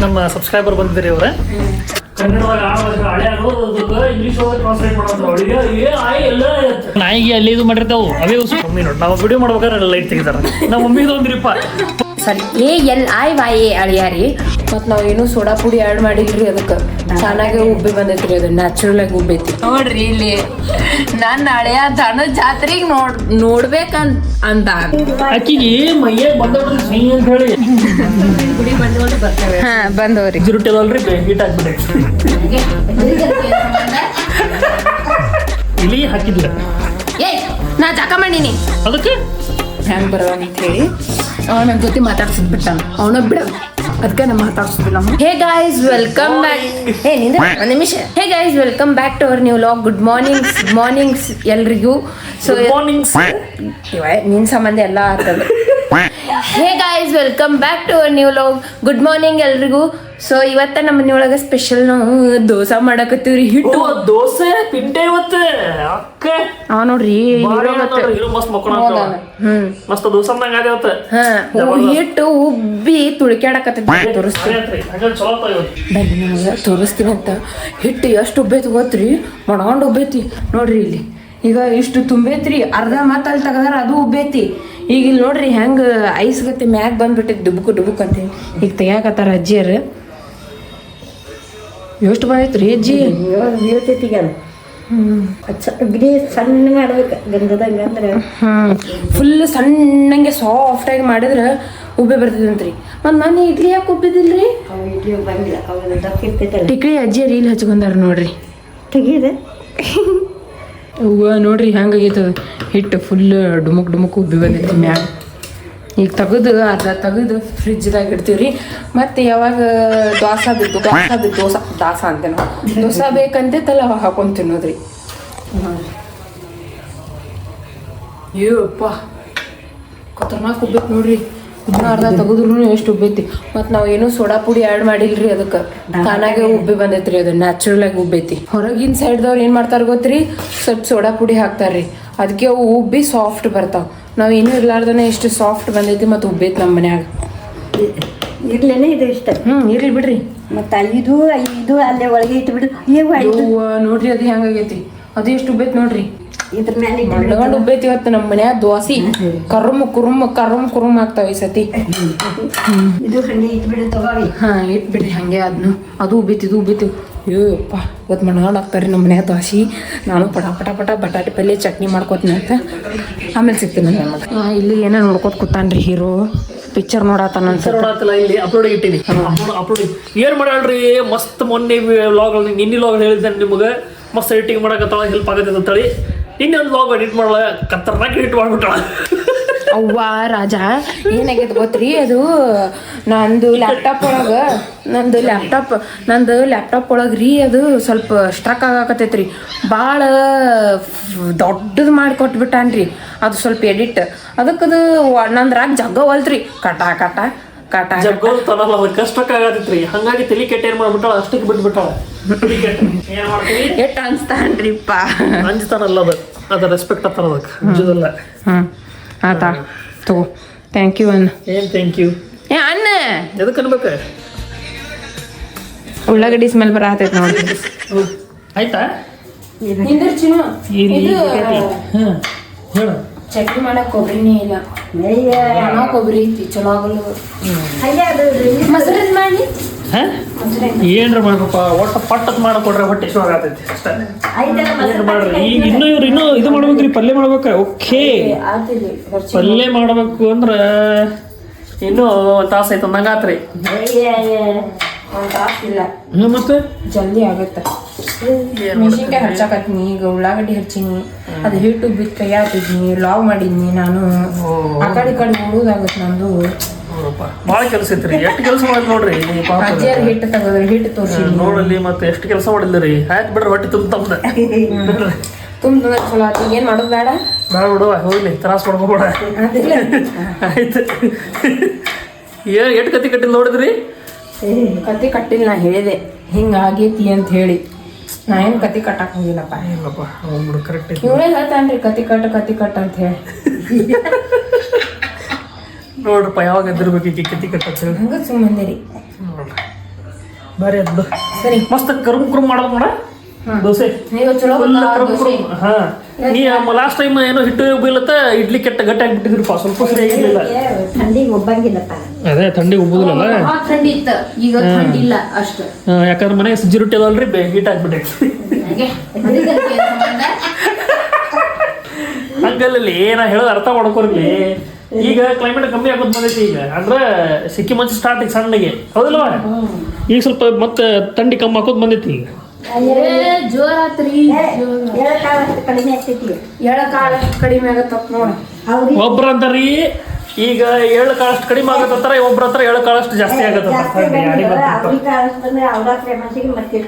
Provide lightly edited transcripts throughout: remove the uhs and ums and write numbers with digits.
ನಮ್ಮ ಸಬ್ಸ್ಕ್ರೈಬರ್ ಬಂದಿದ್ರಿ ಅವ್ರ ನಾಯಿಗೆ ಅಲ್ಲಿ ಇದು ಮಾಡಿರ್ತಾವು ಅವೇ ಮಮ್ಮಿ ನೋಡಿ ನಾವು ವಿಡಿಯೋ ಮಾಡ್ಬೇಕಾದ್ರೆ ಲೈಟ್ ತೆಗಿತಾರ ನಮ್ಮ ಮಮ್ಮಿದು ಒಂದ್ರಿಪ್ಪ ಸರಿ ALIYA ಅಳಿಯಾರಿ ಮತ್ತು ನಾವು ಏನೂ ಸೋಡಾ ಪುಡಿ ಆ್ಯಡ್ ಮಾಡಿಲ್ರಿ ಅದಕ್ಕೆ ಚೆನ್ನಾಗಿ ಉಬ್ಬಿ ಬಂದೈತ್ರಿ ಅದು ನ್ಯಾಚುರಲ್ ಆಗಿ ಉಬ್ಬೈತಿ ನೋಡ್ರಿ ಇಲ್ಲಿ ನಾನು ಅಳಿಯ ದನ ಜಾತ್ರೆಗೆ ನೋಡ್ಬೇಕಂತ ಅಕ್ಕಿಗೆ ಮೈಯ ಬಂದವ್ರಿ ಅಂತ ಹೇಳಿ ಹಾ ಬಂದವ್ರಿ ಜಿರುಟಿ ಅದಲ್ರಿ ಹೀಟ್ ಹಾಕ್ಬಿಟ್ಟೆ ಇಲ್ಲಿ ಹಾಕಿದ್ಲ ನಾ ಜಾಕ ಮಾಡೀನಿ ಅದಕ್ಕೆ ಹ್ಯಾಂಗ ಬರೋಣ ಅಂತ ಹೇಳಿ ನನ್ನ ಜೊತೆ ಮಾತಾಡ್ಸಿದ್ ಬಿಟ್ಟಾನ ಅವನ ಬಿಡ ಅದಕ್ಕೆ ನಾ ಮಾತಾಡ್ಸಿದ್ವಿ ನಾವು ಹೇ ಗೈಸ್ ವೆಲ್ಕಮ್ ಬ್ಯಾಕ್ ಒಂದು ನಿಮಿಷ hey guys welcome back to our new vlog good mornings ಎಲ್ರಿಗೂ ಸೊ ನಿನ್ ಸಂಬಂಧ ಎಲ್ಲ ಆಗ್ತದೆ hey guys welcome back to our new vlog good morning ಎಲ್ರಿಗೂ ಸೊ ಇವತ್ತ ನಮ್ಮ ಮನೆಯೊಳಗೆ ಸ್ಪೆಷಲ್ ನಾವು ದೋಸೆ ಮಾಡಕತ್ತೀವ್ರಿ ಹಿಟ್ಟು ದೋಸೆ ಪಿಂಟೆ ಇವತ್ತು ಅಕ್ಕ ನೋಡ್ರಿ ಮಸ್ತ್ ದೋಸೆ ಹಿಟ್ಟು ಉಬ್ಬಿ ತುಳಿಕಾಡಕತ್ತೈತಿ ತೋರಿಸ್ತೀನಿ ಅಂತ ಹಿಟ್ಟು ಎಷ್ಟು ಉಬ್ಬೈತಿ ಗೊತ್ತ್ರಿ ಮಡ್ಕೊಂಡು ಉಬ್ಬೈತಿ ನೋಡ್ರಿ ಇಲ್ಲಿ ಈಗ ಇಷ್ಟು ತುಂಬೈತ್ರಿ ಅರ್ಧ ಮಾತು ಅಲ್ಲಿ ತೆಗದಾರ ಅದು ಉಬ್ಬೈತಿ ಈಗ ಇಲ್ಲಿ ನೋಡ್ರಿ ಹೆಂಗೆ ಐಸ್ ಗತ್ತೆ ಮ್ಯಾಗ ಬಂದ್ಬಿಟ್ಟೈತಿ ಡುಬುಕ್ ಅಂತ ಈಗ ತೆಗ್ಯಾಕತ್ತಾರ ಅಜ್ಜಿಯರು ಎಷ್ಟು ಬಂದೈತ್ರಿ ಅಜ್ಜಿ ಸಣ್ಣ ಮಾಡ್ಬೇಕು ಗಂಧದಂಗ ಅಂದ್ರೆ ಫುಲ್ ಸಣ್ಣಂಗೆ ಸಾಫ್ಟಾಗಿ ಮಾಡಿದ್ರೆ ಉಬ್ಬೆ ಬರ್ತದಂತ್ರಿ ಮತ್ತು ನಾನು ಇಡ್ಲಿ ಯಾಕೆ ಉಬ್ಬಿದಿಲ್ರಿ ಇಡ್ಲಿ ಬಂದಿಲ್ಲ ಅವ್ರು ದಪ್ಪ ಇರ್ತೈತಲ್ಲ ಟಿಕ್ಳಿ ಅಜ್ಜಿ ರೀಲ್ ಹಚ್ಕೊಂಡಾರ ನೋಡ್ರಿ ತೆಗೀದೆ ಹೂವ ನೋಡ್ರಿ ಹೆಂಗಾಗೈತದ ಹಿಟ್ಟು ಫುಲ್ ಡುಮುಕ್ ಉಬ್ಬಿ ಬಂದೈತಿ ಮ್ಯಾಗ ಈಗ ತೆಗೆದು ಫ್ರಿಜ್ದಾಗ ಇಡ್ತೀವ್ರಿ ಮತ್ತು ಯಾವಾಗ ದೋಸೆ ಅಂತ ದೋಸೆ ಬೇಕಂತೈತಲ್ಲ ಅವಾಗ ಹಾಕೊಂಡು ತಿನ್ನೋದ್ರಿ ಅಯ್ಯಪ್ಪ ಖತರ್ನಾಕ್ ಉಬ್ಬೈತಿ ನೋಡ್ರಿ ಇನ್ನೂ ಅರ್ಧ ತೆಗೆದ್ರು ಎಷ್ಟು ಉಬ್ಬೈತಿ ಮತ್ತು ನಾವು ಏನೂ ಸೋಡಾ ಪುಡಿ ಆ್ಯಡ್ ಮಾಡಿಲ್ರಿ ಅದಕ್ಕೆ ತಾನಾಗೆ ಉಬ್ಬಿ ಬಂದೈತ್ರಿ ಅದು ನ್ಯಾಚುರಲ್ ಆಗಿ ಉಬ್ಬೈತಿ ಹೊರಗಿನ ಸೈಡ್ದವ್ರು ಏನು ಮಾಡ್ತಾರೆ ಗೊತ್ತ್ರಿ ಸ್ವಲ್ಪ ಸೋಡಾ ಪುಡಿ ಹಾಕ್ತಾರ್ರಿ ಅದಕ್ಕೆ ಅವು ಉಬ್ಬಿ ಸಾಫ್ಟ್ ಬರ್ತಾವೆ ನಾವು ಏನೂ ಇರ್ಲಾರ್ದನೆ ಎಷ್ಟು ಸಾಫ್ಟ್ ಬಂದೈತಿ ಮತ್ತು ಉಬ್ಬೈತಿ ನಮ್ಮ ಮನ್ಯಾಗ ಇರ್ಲೇನೆ ಇದು ಇಷ್ಟ ಇರ್ಲಿ ಬಿಡ್ರಿ ಮತ್ತು ಇದು ಅಲ್ಲೇ ಒಳಗೆ ಇಟ್ಬಿಡು ನೋಡ್ರಿ ಅದು ಹೆಂಗಾಗೈತಿ ಅದು ಎಷ್ಟು ಉಬ್ಬೈತಿ ನೋಡ್ರಿ ಇದ್ರ ಮೇಲೆ ಮಣ್ಣಗಂಡು ಉಬ್ಬೈತಿ ಇವತ್ತು ನಮ್ಮ ಮನ್ಯಾಗ ದೋಸೆ ಕರುಮ್ ಆಗ್ತಾವ ಈ ಸತಿ ಇದು ಹಂಗೆ ಇಟ್ಬಿಡು ತಗೋರಿ ಇಟ್ಬಿಡ್ರಿ ಹಂಗೆ ಅದನ್ನು ಅದು ಉಬ್ಬೈತಿ ಇದು ಉಬ್ಬೈತಿ ಅಯ್ಯೋಪ್ಪ ಇವತ್ತು ಮಣ್ಗಂಡು ಹಾಕ್ತಾರೆ ನಮ್ಮ ಮನ್ಯಾಗ ದೋಸೆ ನಾನು ಪಟ ಬಟಾಟೆ ಪಲ್ಯ ಚಟ್ನಿ ಮಾಡ್ಕೋತೀನಿ ಅಂತ ಆಮೇಲೆ ಸಿಗ್ತೀನಿ ನಮಗೆ ಇಲ್ಲಿ ಏನೋ ನೋಡ್ಕೋತ ಕೂತಾನ್ರಿ ಹೀರೋ ಪಿಕ್ಚರ್ ನೋಡತ್ತಾನ ಇಲ್ಲಿ ಅಪ್ಲೋಡ್ ಇಟ್ಟಿನಿ ಅಪ್ಲೋಡ್ ಏನ್ ಮಾಡ್ಯಾಳ್ರಿ ಮಸ್ತ್ ಮೊನ್ನೆ ವ್ಲಾಗ್ ನಿನ್ನೆ ವ್ಲಾಗ್ ಹೇಳಿದ್ದೆ ನಿಮಗೆ ಮಸ್ತ್ ಎಡಿಟಿಂಗ್ ಮಾಡಕತ್ತಾಳ ಹೆಲ್ಪ್ ಆಗತ್ತೆ ಅಂತೇಳಿ ಇನ್ನೊಂದು ವ್ಲಾಗ್ ಎಡಿಟ್ ಮಾಡಲ್ಲ ಕತ್ತರ್ನಾಕ್ ಎಡಿಟ್ ಮಾಡ್ಬಿಟ್ಟಾಳ ಅವ್ವ ರಾಜ ಏನಾಗೈತೆ ಗೊತ್ತ್ರಿ ಅದು ನಂದು ಲ್ಯಾಪ್ಟಾಪ್ ಒಳಗೆ ರೀ ಅದು ಸ್ವಲ್ಪ ಸ್ಟ್ರಕ್ ಆಗಾಕತ್ತೈತ್ರಿ ಭಾಳ ದೊಡ್ಡದು ಮಾಡಿ ಕೊಟ್ಬಿಟ್ಟಾನ್ರಿ ಅದು ಸ್ವಲ್ಪ ಎಡಿಟ್ ಅದಕ್ಕದು ನಂದ್ರಾಗ ಜಗ್ಗವಲ್ತ್ರಿ ಕಟ ಜಗ್ಗೋಲ್ ತನಲ್ಲ ಅದು ಕಷ್ಟಕ್ಕೆ ಆಗತ್ತೈತ್ರಿ ಹಂಗಾಗಿ ತಲೆ ಕೆಟ್ಟ ಏನ್ ಮಾಡ್ಬಿಟ್ಟಾಳ ಅಷ್ಟಕ್ಕೆ ಬಿಟ್ಬಿಟ್ಟಾಳ ಎಟ್ ಅನ್ಸ್ತಾನ್ರಿಪ್ಪ ಅಂಜ್ತಾನಲ್ಲ ಅದ ರೆಸ್ಪೆಕ್ಟ್ ಅತ್ತಾರ ಅದಕ್ಕೆ ಅಂಜುದಲ್ಲ ಆತಾ ತಗೋ ಥ್ಯಾಂಕ್ ಯು ಅಣ್ಣ ಏನ್ ಥ್ಯಾಂಕ್ ಯು ಅಣ್ಣ ಎದಕ್ಕೆ ಅನ್ಬೇಕ ಉಳ್ಳಾಗಡ್ಡಿ ಸ್ಮೆಲ್ ಬರತೈತೆ ನೋಡಿ ಆಯ್ತಾ ಹೇಳು ಚಟ್ನಿ ಮಾಡಕ್ ಕೊಬ್ಬರಿನೇ ಇಲ್ಲ ಕೊಬ್ಬರಿ ಐತಿ ಚಲೋ ಆಗಲ್ಲ ಮೊಸರನ್ನ ಮಾಡಿ ಏನ್ರ ಮಾಡ್ರಪ್ಪ ಒಟ್ಟ ಪಟ್ಟತ್ ಮಾಡಕೊಡ್ರೆ ಹೊಟ್ಟೆ ಇಷ್ಟ ಆಗತೈತಿ ಅಷ್ಟೇ ಮಾಡ್ರಿ ಈಗ ಇನ್ನೂ ಇದು ಮಾಡ್ಬೇಕ್ರಿ ಪಲ್ಯ ಮಾಡ್ಬೇಕ ಓಕೆ ಪಲ್ಯ ಮಾಡ್ಬೇಕು ಅಂದ್ರ ಇನ್ನೂ ಒಂದು ತಾಸು ಆಯ್ತು ಅಂದಂಗಾತ್ರಿ ಮತ್ತೆ ಜಲ್ದಿ ಆಗತ್ತ ಮೆಣಸಿನ್ಕಾಯಿ ಹಚ್ಚಾಕತ್ತೀನಿ ಈಗ ಉಳ್ಳಾಗಡ್ಡಿ ಹಚ್ಚಿನಿ ಅದು ಹಿಟ್ಟು ಬಿಟ್ಟು ಕೈ ಹಾಕಿದ್ನಿ ಲಾವ್ ಮಾಡಿದ್ನಿ ನಾನು ಆ ಕಡೆ ಓಡೋದಾಗತ್ತೆ ನಂದು ಭಾಳ ಕೆಲಸ ಐತ್ರಿ ಎಷ್ಟು ಕೆಲಸ ಮಾಡಿ ನೋಡ್ರಿ ಅಜ್ಜಿಯರ್ ಹಿಟ್ಟು ತಗೋದ್ರಿ ಹಿಟ್ಟು ತೋರಿಸಿ ನೋಡಲ್ಲಿ ಮತ್ತೆ ಎಷ್ಟು ಕೆಲಸ ಮಾಡಿದ್ರಿ ಆಯ್ತು ಬಿಡ್ರಿ ಹೊಟ್ಟೆ ತುಂಬ ಚಲೋ ಆಯ್ತು ಏನ್ ಮಾಡೋದು ಬೇಡ ಬಿಡುವ ಹೋಗ್ಲಿ ತ್ರಾಸ ಮಾಡ್ಕೋಬೇಡ ಆಯ್ತು ಎಷ್ಟು ಕತ್ತಿ ಕಟ್ಟಿಲ್ಲ ನೋಡಿದ್ರಿ ಕತ್ತಿ ಕಟ್ಟಿಲ್ಲ ನಾ ಹೇಳಿದೆ ಹಿಂಗಾಗೈತಿ ಅಂತ ಹೇಳಿ ನಾ ಏನು ಕತ್ತಿ ಕಟ್ಟಕ್ ಹೋಗಿಲ್ಲಪ್ಪ ಇಲ್ಲಪ್ಪ ಅವ್ನು ಕರೆಕ್ಟ್ ಇವರೇ ಹೇಳ್ತಾನ್ರಿ ಕತ್ತಿ ಕಟ್ಟ ಅಂತ ಹೇಳಿ ನೋಡ್ರಪ್ಪ ಯಾವಾಗ ಎದ್ದಿರ್ಬೇಕು ಕತ್ತಿ ಕಟ್ಟ ಹಂಗ ಸುಮ್ಮನೆ ರೀ ಬಾರಿ ಅದ್ದು ಸರಿ ಮಸ್ತ್ ಕರುಮ್ ಮಾಡೋದು ನೋಡ ದೋಸೆ ನೀವು ಚಲೋ ಫುಲ್ ಗೊತ್ತಾ ಕರುಮ್ ದೋಸೆ? ಹಾ ನೀ ಲಾಸ್ಟ್ ಟೈಮ್ ಏನೋ ಹಿಟ್ಟು ಬೀಳತ್ತ ಇಡ್ಲಿ ಕೆಟ್ಟ ಗಟ್ಟಿ ಆಗ್ಬಿಟ್ಟಿದ್ರಪ್ಪ ಸ್ವಲ್ಪ ಸರಿ ಆಗಿರ್ಲಿಲ್ಲ ಥಂಡಿಗೆ ಒಬ್ಬಂಗಿಲ್ಲಪ್ಪ. ಅದೇ ಥಂಡಿ ಉಬ್ಬುದಿಲ್ಲಲ್ಲ ಭಾಳ ಥಂಡಿ ಇತ್ತು ಈಗ ಥಂಡಿ ಇಲ್ಲ ಅಷ್ಟು ಯಾಕಂದ್ರೆ ಮನೆಗೆ ಸಜ್ಜಿ ರೊಟ್ಟಿ ಅದಲ್ರಿ ಹೀಟ್ ಆಗ್ಬಿಟ್ಟೈತಿ ಹಾಗೆ ಅದಕ್ಕೆ ಏನ್ ಸಂಬಂಧ? ಹಂಗಲ್ಲಿ ನಾ ಹೇಳೋದು ಅರ್ಥ ಮಾಡ್ಕೊರ್ಲಿ ಈಗ ಕ್ಲೈಮೇಟ್ ಕಮ್ಮಿ ಆಗೋದು ಬಂದೈತಿ ಈಗ ಅಂದ್ರೆ ಸಿಕ್ಕಿ ಮಂಚು ಸ್ಟಾರ್ಟ್ ಈಗ ಸಣ್ಣಗೆ ಹೌದಿಲ್ವ ಈಗ ಸ್ವಲ್ಪ ಮತ್ತೆ ಥಂಡಿ ಕಮ್ಮಿ ಹಾಕೋದು ಬಂದೈತಿ ಈಗ ಜೋರ್ ಆತ್ರಿ ಹೇಳಕ್ಕಾಗಷ್ಟು ಕಡಿಮೆ ಆಗ್ತೈತಿ. ಎಳಕಾಳಷ್ಟು ಕಡಿಮೆ ಆಗತ್ತ ನೋಡ ಅವ್ರಿಗೆ ಒಬ್ರ ಅಂತಾರಿ ಈಗ 7 ಕಾಳಷ್ಟು ಕಡಿಮೆ ಆಗತ್ತಾರ ಒಬ್ರ ಹತ್ರ 7 ಕಾಳಷ್ಟು ಜಾಸ್ತಿ ಆಗತ್ತ ಅವ್ರಿಗೆ ಕಾಳಷ್ಟು ಬಂದ್ರೆ ಅವರಾತ್ರಿ ಮನಸ್ಸಿಗೆ ಮತ್ತೆ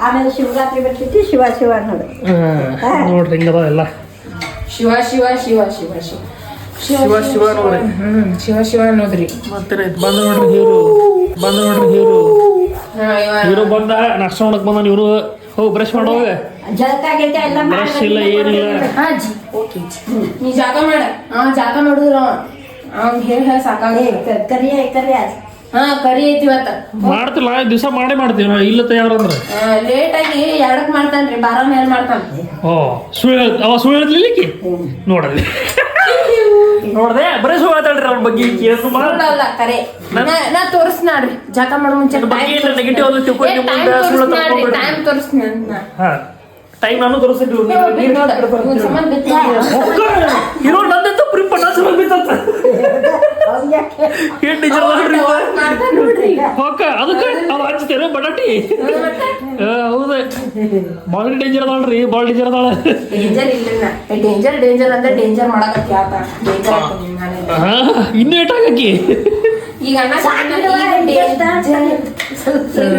ಆಮೇಲೆ ಶಿವರಾತ್ರಿ ಬರ್ತೈತಿ. ಶಿವ ಶಿವ ಅನ್ನೋದು ನೋಡ್ರಿ ಹಿಂಗದ ಎಲ್ಲ ಶಿವ ಶಿವ ಶಿವ ಶಿವ ಶಿವ ಶಿವ ಶಿವ ನೋಡ್ರಿ ಶಿವ ಶಿವ ಅನ್ನೋದ್ರಿ ಮತ್ತೆ ಬಂದ ನೋಡ್ರಿ ಹೀರೋ ಹೀರೋ ಬಂದ ನಾಷ್ಟ ಮಾಡಕ್ ಬಂದ ಇವ್ರು ಹೋಗಿ ಬ್ರಷ್ ಮಾಡೋಗ ಜಳಕ ಗಿಳಕ ಎಲ್ಲ ಬ್ರಷ್ ಇಲ್ಲ ಏನಿಲ್ಲ ಜಿ ಓಕೆ ನೀ ಜಾಗ ಮಾಡ ಜಾಗ ಮಾಡಿದ್ರ ಅವ್ನ್ ಹೇಳ ಸಾಕಾಗ ಕರಿಯ ಹಾ ಕರಿ ಐತಿ ಇವತ್ತ ಮಾಡ್ತಿಲ್ಲ ದಿವಸ ಮಾಡೇ ಮಾಡ್ತೀವಿ ನಾವು ಇಲ್ಲ ತಯಾರಂದ್ರೆ ಲೇಟ್ ಆಗಿ 2ಕ್ಕೆ ಮಾಡ್ತಾನ್ರಿ 12 ಮೇಲೆ ಮಾಡ್ತಾನ ಓ ಸುಳ್ಳು ಹೇಳ್ತಿಲಿಕ್ಕೆ ನೋಡಲಿ ನೋಡ್ದೆ ಬರೀ ಸುಳ್ಳು ಮಾತಾಡ್ರಿ ಅವ್ರ ಬಗ್ಗೆ ಕೇಸು ನೋಡಲ್ಲ ಕರೆ ನಾ ತೋರಿಸ್ನಾಡ್ರಿ ಜಾಗ ಮಾಡೋ ಮುಂಚೆ ನೆಗೆಟಿವ್ ಅಲ್ಲಿ ತಿಳ್ಕೊಂಡು ಮುಂದೆ ಸುಳ್ಳು ತಗೊಂಡ್ಬಿಡ್ರಿ ಟೈಮ್ ತೋರಿಸ್ನ ಹಾ ಟೈಮ್ ನಾನು ತೋರಿಸ್ತಿದ್ವಿ ಇರೋ ನಂದಂತ ಪ್ರಿಪ್ಪ ನಾ ಸುಳ್ಳು ಬಿತ್ತಂತ ಏನ್ ಡೇಂಜರ್ ನೋಡ್ರಿ ಹೋಕ ಅದಕ್ಕೆ ಅದು ಹಚ್ತೇನೆ ಬಟಾಟಿ ಹೌದ ಭಾಳ ಡೇಂಜರ್ ಅದಾಳ್ರಿ ಭಾಳ ಡೇಂಜರ್ ಅದಾಳ ಡೇಂಜರ್ ಅಂದ್ರೆ ಡೇಂಜರ್ ಮಾಡಕತ್ತಿ ಆತ ಇನ್ನೂ ಏಟಾಕಿ ಈಗ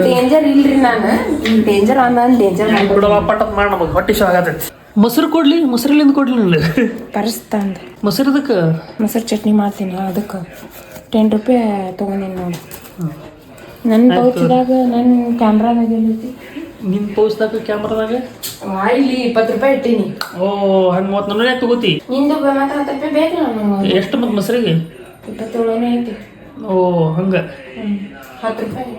ಡೇಂಜರ್ ಇಲ್ರಿ ನಾನು ಡೇಂಜರ್ ಡೇಂಜರ್ ಬಿಡವ ಪಟ್ಟತ್ ಮಾಡಿ ನಮಗೆ ಹೊಟ್ಟೆ ಶೋ ಆಗತೈತಿ ಮೊಸರು ಕೊಡ್ಲಿ ಮೊಸರಲ್ಲಿಂದ ಕೊಡ್ಲಿ ನನಗೆ ಪರಿಸ್ತಂದ ಮೊಸರು ಇದಕ್ಕೆ ಮೊಸರು ಚಟ್ನಿ ಮಾಡ್ತೀನಿ ಅದಕ್ಕೆ 10 ರೂಪಾಯಿ ತೊಗೊಂಡೇನಿ ನೋಡಿ ನನ್ನ ಪೌಚ್ದಾಗ ನನ್ನ ಕ್ಯಾಮ್ರಾದಾಗ ಎಲ್ಲೈತಿ ನಿನ್ನ ಪೋಸ್ದಾಗ ಕ್ಯಾಮ್ರಾದಾಗ ಇಲ್ಲಿ 20 ರೂಪಾಯಿ ಇಟ್ಟೀನಿ ಓ ಹಂಗೆ 30 ಯಾಕೆ ತಗೋತಿ ನಿಂದು ಮಾತ್ರ 10 ರೂಪಾಯಿ ಬೇಕು ನಾನು ಎಷ್ಟು ಮತ್ತೆ ಮೊಸರಿಗೆ 27 ಐತಿ ಓ ಹಂಗೆ 10 ರೂಪಾಯಿ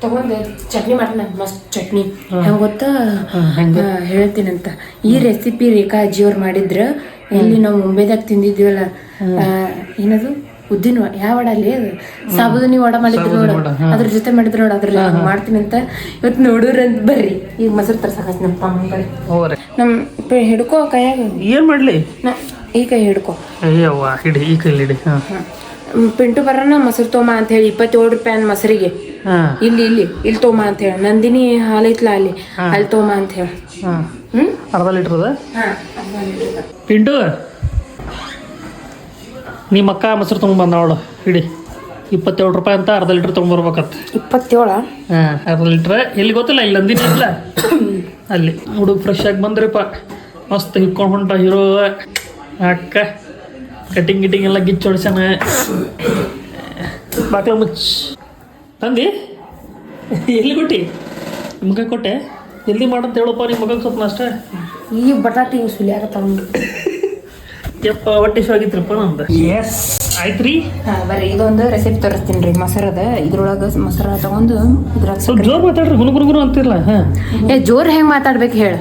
ತಗೊಂಡೆ ಚಟ್ನಿ ಮಾಡ್ತೀನಿ ಮಸ್ತ್ ಚಟ್ನಿ ಹೆಂಗೆ ಗೊತ್ತಾ ಹೇಳ್ತೀನಂತ ಈ ರೆಸಿಪಿ ರೇಖಾ ಅಜ್ಜಿಯವ್ರು ಮಾಡಿದ್ರ ಎಲ್ಲಿ ನಾವು ಮುಂಬೈದಾಗ ತಿಂದಿದ್ವಲ್ಲ ಏನದು ಉದ್ದಿನ ಯಾವ ವಡ ಅಲ್ಲಿ ಅದು ಸಾಬುದಾನಿ ವಡ ಮಾಡಿದ್ರು ನೋಡು ಅದ್ರ ಜೊತೆ ಮಾಡಿದ್ರು ನೋಡು ಅದ್ರ ಮಾಡ್ತೀನಿ ಅಂತ ಇವತ್ತು ನೋಡೋರಂತ ಬರ್ರಿ ಈಗ ಮೊಸರು ತರ್ಸಕ ನಮ್ಮ ತಮ್ಮ ಕಡೆ ನಮ್ಮ ಹಿಡ್ಕೋ ಕೈಯಾಗ ಏನು ಮಾಡಲಿ ಈ ಕೈ ಹಿಡ್ಕೋ ಅಯ್ಯವ್ವ ಹಿಡಿ ಈ ಕೈಲಿ ಹಿಡಿ ಹಾಂ ಪಿಂಟು ಬರೋಣ ಮೊಸರು ತೊಗೊಂಬ ಅಂತ ಹೇಳಿ 27 ರೂಪಾಯಿ ಅನ್ ಮೊಸರಿಗೆ ಇಲ್ಲಿ ತೊಗೊಂಬ ಅಂತ ಹೇಳಿ ನಂದಿನಿ ಹಾಲು ಐತ್ಲ ಅಲ್ಲಿ ತೊಗೊಂಬ ಅಂತ ಹೇಳಿ ಅರ್ಧ ಲೀಟ್ರ್ ಅದ ಪಿಂಟು ನಿಮ್ಮ ಅಕ್ಕ ಮೊಸರು ತೊಗೊಂಬಂದ ಅವಳು ಹಿಡಿ 27 ರೂಪಾಯಿ ಅಂತ ಅರ್ಧ ಲೀಟ್ರ್ ತೊಗೊಂಬರ್ಬೇಕತ್ತ 27 ಹಾಂ ಅರ್ಧ ಲೀಟ್ರ್ ಎಲ್ಲಿ ಗೊತ್ತಿಲ್ಲ ಇಲ್ಲಿ ನಂದಿನಿ ಇಲ್ಲ ಅಲ್ಲಿ ಹುಡುಗ ಫ್ರೆಶ್ ಆಗಿ ಬಂದ್ರಿಪ್ಪ ಮಸ್ತ್ ಹಿಕ್ಕೊಂಡು ಹೊಂಟ ಹೀರೋ ಅಕ್ಕ ಕಟಿಂಗ್ ಎಲ್ಲ ಗಿಚ್ಚ ಹೊಡ್ಸಣ ಬಾಕ್ಲ ಮುಚ್ಚ ತಂದಿ ಎಲ್ಲಿ ಕೊಟ್ಟಿ ಮುಖ ಕೊಟ್ಟೆ ಜಲ್ದಿ ಮಾಡಂತ ಹೇಳಪ್ಪ ನಿಮ್ಮ ಮಗಗೆ ಸ್ವಲ್ಪ ಅಷ್ಟೇ ಈ ಬಟಾಟಿ ಸುಲಿಯಾಗತ್ತ ಯಪ್ಪ ಹೊಟ್ಟೆ ಶೋ ಆಗಿತ್ರಪ್ಪ ನಂದು ಎಸ್ ಆಯ್ತು ರೀ ಬರ್ರಿ ಇದೊಂದು ರೆಸಿಪಿ ತೋರಿಸ್ತೀನಿ ರೀ ಮೊಸರದ ಇದ್ರೊಳಗೆ ಮೊಸರ ತಗೊಂಡು ಇದ್ರಾಗ ಸ್ವಲ್ಪ ಜೋರು ಮಾತಾಡ್ರಿ ಗುರುಗುರು ಅಂತಿರಲ್ಲ ಹಾಂ ಜೋರ್ ಹೆಂಗ್ ಮಾತಾಡ್ಬೇಕು ಹೇಳ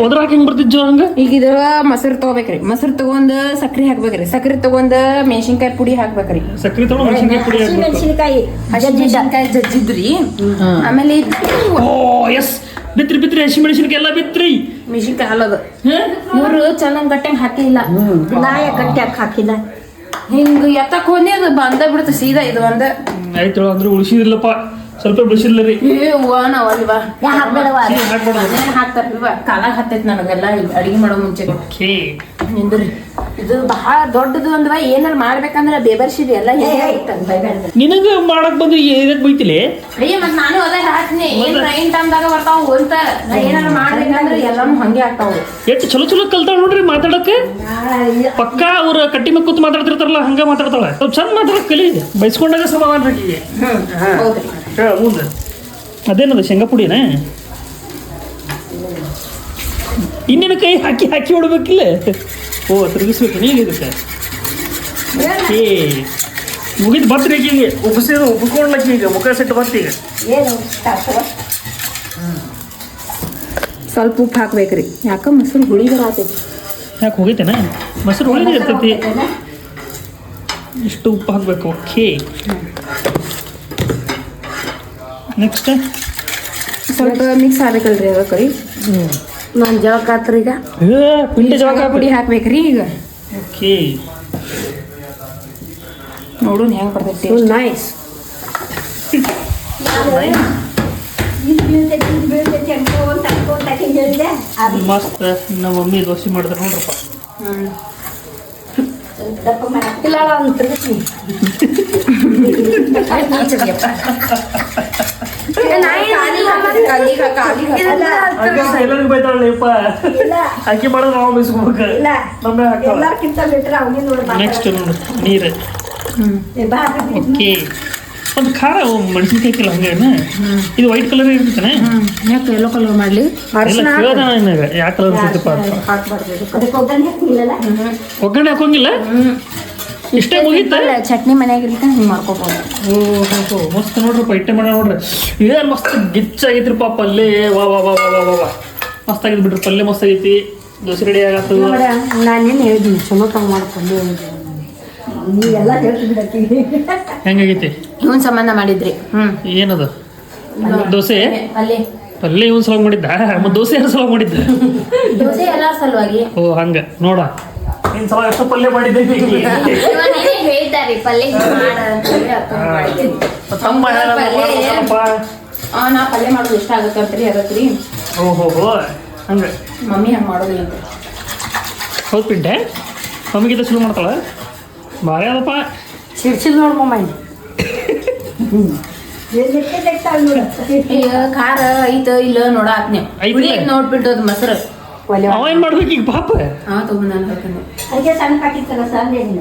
ಹೋದ್ರಾಗ ಹೆಂಗೆ ಬರ್ತಿದ್ ಜೋ ಹಂಗೆ ಈಗ ಇದ್ರ ಮೊಸರು ತಗೋಬೇಕ್ರಿ ಮೊಸರು ತಗೊಂಡ್ ಸಕ್ರಿ ಹಾಕ್ಬೇಕ್ರಿ ಸಕ್ರಿ ತಗೊಂಡ್ ಮೆಣಸಿನ್ಕಾಯಿ ಪುಡಿ ಹಾಕ್ಬೇಕ್ರಿ ಸಕ್ರೆ ತೊಗೊಂಡು ಮೆಣಸಿನ್ಕಾಯಿ ಪುಡಿ ಹಾಕ್ಬೇಕು ಮೆಣಸಿನಕಾಯಿ ಮೆಣಸಿನ್ಕಾಯಿ ಜಜ್ಜಿದ್ರಿ ಆಮೇಲೆ ಓ ಎಸ್ ಬಿತ್ರಿ ಹಸಿ ಮೆಣಸಿನ್ಕಾಯಿ ಎಲ್ಲ ಬಿತ್ರಿ ಮೆಣಸಿನ್ಕಾಯಿ ಹಾಲದ ಇವ್ರು ಚೆನ್ನಾಗ್ ಗಟ್ಟಂಗ್ ಹಾಕಿಲ್ಲ ನಾಯ ಗಟ್ಟಿಯಾಗಿ ಹಾಕಿಲ್ಲ. ಹಿಂಗ ಎತ್ತಕ್ ಹೋಗಿ ಅದು ಬಂದ ಬಿಡುತ್ತೆ ಸೀದಾ ಇದು ಒಂದ ಆಯ್ತು ಅಂದ್ರೆ ಉಳಿಸಿದಿಲ್ಲಪ್ಪ ಸ್ವಲ್ಪ ಬಿಡಿಸಿಲ್ಲ ರೀ ನಾವ್ ಅಲ್ವಾ ಹಾಕ್ಬೇಡವ ಹಾಕ್ತಾರಲ್ವಾ ಕಾಲಾಗ ಹತ್ತೈತಿ ನನಗೆಲ್ಲ ಅಡಿಗೆ ಮಾಡೋ ಮುಂಚೆ ಓಕೆ ನಿಂದ್ರಿ ಇದು ಬಹಳ ದೊಡ್ಡದು ಅಂದ್ವ ಏನಾರ ಮಾಡ್ಬೇಕಂದ್ರ ಬೇಬರ್ಸಿದ್ ಎಲ್ಲ ನಿನಗ ಮಾಡಕ್ ಬಂದು ಇದಕ್ಕೆ ಬೈತಿಲಿ ಅಯ್ಯ ಮತ್ ನಾನು ಅದ ಹಾಕ್ತೀನಿ ಏನ್ ಟ್ರೈನ್ ಟೈಮ್ದಾಗ ಬರ್ತಾವ ಅಂತ ನಾ ಏನಾರ ಮಾಡ್ಬೇಕಂದ್ರ ಎಲ್ಲಾನು ಹಂಗೆ ಆಗ್ತಾವ ಎಷ್ಟು ಚಲೋ ಕಲ್ತಾಳ ನೋಡ್ರಿ ಮಾತಾಡಕ್ಕೆ ಪಕ್ಕ ಅವ್ರ ಕಟ್ಟಿ ಮೇಲೆ ಕೂತ್ ಮಾತಾಡ್ತಿರ್ತಾರಲ್ಲ ಹಂಗ ಮಾತಾಡ್ತಾಳ ಸ್ವಲ್ಪ ಚಂದ ಮಾತಾಡಕ್ ಕಲಿ ಬೈಸ್ಕೊಂಡಾಗ ಸಮಾಧಾನ ಬೇಕಿಗೆ ಹೌದ್ರಿ ಮುಂದೆ ಅದೇನದು ಶೇಂಗಾ ಪುಡಿನ ಇನ್ನೇನು ಕೈ ಹಾಕಿ ಹೊಡ್ಬೇಕಿಲ್ಲ ಓ ತಿರುಗಿಸ್ಬೇಕು ನೀನು ಇದಕ್ಕೆ ಏ ಮುಗಿದು ಬತ್ರಿ ಈಗ ಉಬ್ಬಿಸ್ಕೊಂಡ್ಲಕ್ಕ ಈಗ ಮುಖ ಸಿಟ್ಟು ಬತ್ತಿ ಈಗ ಏನು ತಾಸವ ಸ್ವಲ್ಪ ಉಪ್ಪು ಹಾಕ್ಬೇಕ್ರಿ ಯಾಕ ಮೊಸರು ಹುಳಿ ಬರತೈತಿ ಯಾಕೆ ಹೋಗೈತೇನ ಮೊಸರು ಒಳ್ಳೆ ಇರ್ತೈತಿ ಇಷ್ಟು ಉಪ್ಪು ಹಾಕ್ಬೇಕು ಓಕೆ ನೆಕ್ಸ್ಟ್ ಸ್ವಲ್ಪ ಮಿಕ್ಸ್ ಆಗ್ಬೇಕಲ್ರಿ ಅದಕ್ಕೆ ನಾನು ಜಳಕ ಆತ್ರಿ ಈಗ ಪಿಂಡಿ ಜವಾಗ ಪುಡಿ ಹಾಕ್ಬೇಕ್ರಿ ಈಗ ಓಕೆ ನೋಡು ಹೆಂಗೆ ಬರ್ತೈತಿ ನೈಸ್ ಇದು ಬೀಳ್ತೈತಿ ಅನ್ಕೊಂತ ಹೇಳಿದೆ ಅದು ಮಸ್ತ್ ನಮ್ಮ ಮಮ್ಮಿ ದೋಸೆ ಮಾಡಿದ್ರೆ ನೋಡ್ರಪ್ಪ ದಪ್ಪ ಮಾಡಕ್ಕೆ ಇಲ್ಲ ಒಂದು ತಿರ್ಗಿಸಿ ಎಲ್ಲರಿಗೂ ಬೈತಾಳಪ್ಪ ಇಲ್ಲ ಅಕ್ಕಿ ಮಾಡೋದು ನಾವು ಬೈಸ್ಕೋಬೇಕು ಇಲ್ಲ ನಮ್ಮೇ ಹಾಕಲ್ಲ ಎಲ್ಲಾರ್ಕಿಂತ ಬಿಟ್ರೆ ಅವನೇ ನೋಡಿ ನೆಕ್ಸ್ಟ್ ನೋಡು ನೀರು ಓಕೆ ಒಂದು ಖಾರ ಮೆಣಸಿನ್ಕಾಯಿ ಹಾಕಿಲ್ಲ ಹಂಗೇನ ಇದು ವೈಟ್ ಕಲರ್ ಇರ್ತೈತಾನೆ ಯಾಕೆ ಎಲ್ಲೋ ಕಲರ್ ಮಾಡಲಿ ಎಲ್ಲ ಕೇಳ್ದ ನನಗೆ ಯಾವ ಕಲರ್ ಇರ್ತೈತಪ್ಪ ಅಂತ ಅದಕ್ಕೆ ಒಗ್ಗರಣೆ ಹಾಕಿಲ್ಲಲ್ಲ ಒಗ್ಗರಣೆ ಹಾಕೋಂಗಿಲ್ಲ ಇಷ್ಟೇ ಮುಗೀತ ಚಟ್ನಿ ಮನ್ಯಾಗ ಇರ್ತ ಹಿಂಗೆ ಮಾಡ್ಕೋಬೋದು ಓಹೋ ಮಸ್ತ್ ನೋಡ್ರಪ್ಪ ಇಟ್ಟೆ ಮಾಡ ನೋಡ್ರಿ ಏನು ಮಸ್ತ್ ಗಿಚ್ಚಾಗೈತ್ರಿಪ್ಪ ಪಲ್ಯ ವಾ ವಾ ವಾ ವಾ ವಾ ವಾ ಮಸ್ತ್ ಆಗಿದ್ ಬಿಡ್ರಿ ಪಲ್ಯ ಮಸ್ತ್ ಆಗೈತಿ ದೋಸೆ ರೆಡಿ ಆಗತ್ತು ನಾನೇನು ಹೇಳಿದ್ದೀನಿ ಚಲೋ ತಂಗ ಮಾಡ್ಕೊಂಡು ನೀವೆಲ್ಲ ಹೇಳ್ತಿದ್ದೀವಿ ಹೆಂಗಾಗೈತಿ ಇವನ್ ಸಂಬಂಧ ಮಾಡಿದ್ರಿ ಏನದು ದೋಸೆ ಅಲ್ಲಿ ಪಲ್ಯ ಇವನ್ ಸಲ ಮಾಡಿದ್ದ ಮತ್ತೆ ದೋಸೆ ಯಾರು ಸಲ ಮಾಡಿದ್ದ ದೋಸೆ ಎಲ್ಲ ಸಲುವಾಗಿ ಓ ಹಂಗ ನೋಡ ನಿನ್ ಸಲ ಎಷ್ಟು ಪಲ್ಯ ಮಾಡಿದ್ದೆ ಹೇಳಿದ್ದಾರೆ ಪಲ್ಯ ತಮ್ಮ ಯಾರಪ್ಪ ನಾ ಪಲ್ಯ ಮಾಡೋದು ಇಷ್ಟ ಆಗತ್ತಂತ್ರಿ ಅದಕ್ರಿ ಓಹೋ ಹಂಗ ಮಮ್ಮಿ ಹಂಗೆ ಮಾಡೋದಿಲ್ಲ ಅಂತ ಹೌದು ಪಿಂಟೆ ಮಮ್ಮಿಗಿಂತ ಶುರು ಮಾಡ್ತಾಳ ಭಾರಿ ಅದಪ್ಪ ಸಿಡ್ಸಿದ್ ನೋಡ್ ಮಮ್ಮ ಈಗ ಖಾರ ಐತ ಇಲ್ಲ ನೋಡ ಆತ್ನೆ ಐತಿ. ನೋಡ್ಬಿಟ್ಟು ಅದು ಮೊಸರು ಅವ ಏನ್ ಮಾಡ್ಬೇಕು ಈಗ ಪಾಪ ತಗೊಂಡ್ ನಾನು ಹಾಕೊಂಡು ಅದಕ್ಕೆ ಸಣ್ಣ ಪಾಕಿತ್ತಲ್ಲ ಸಂದೆ ಇಲ್ಲ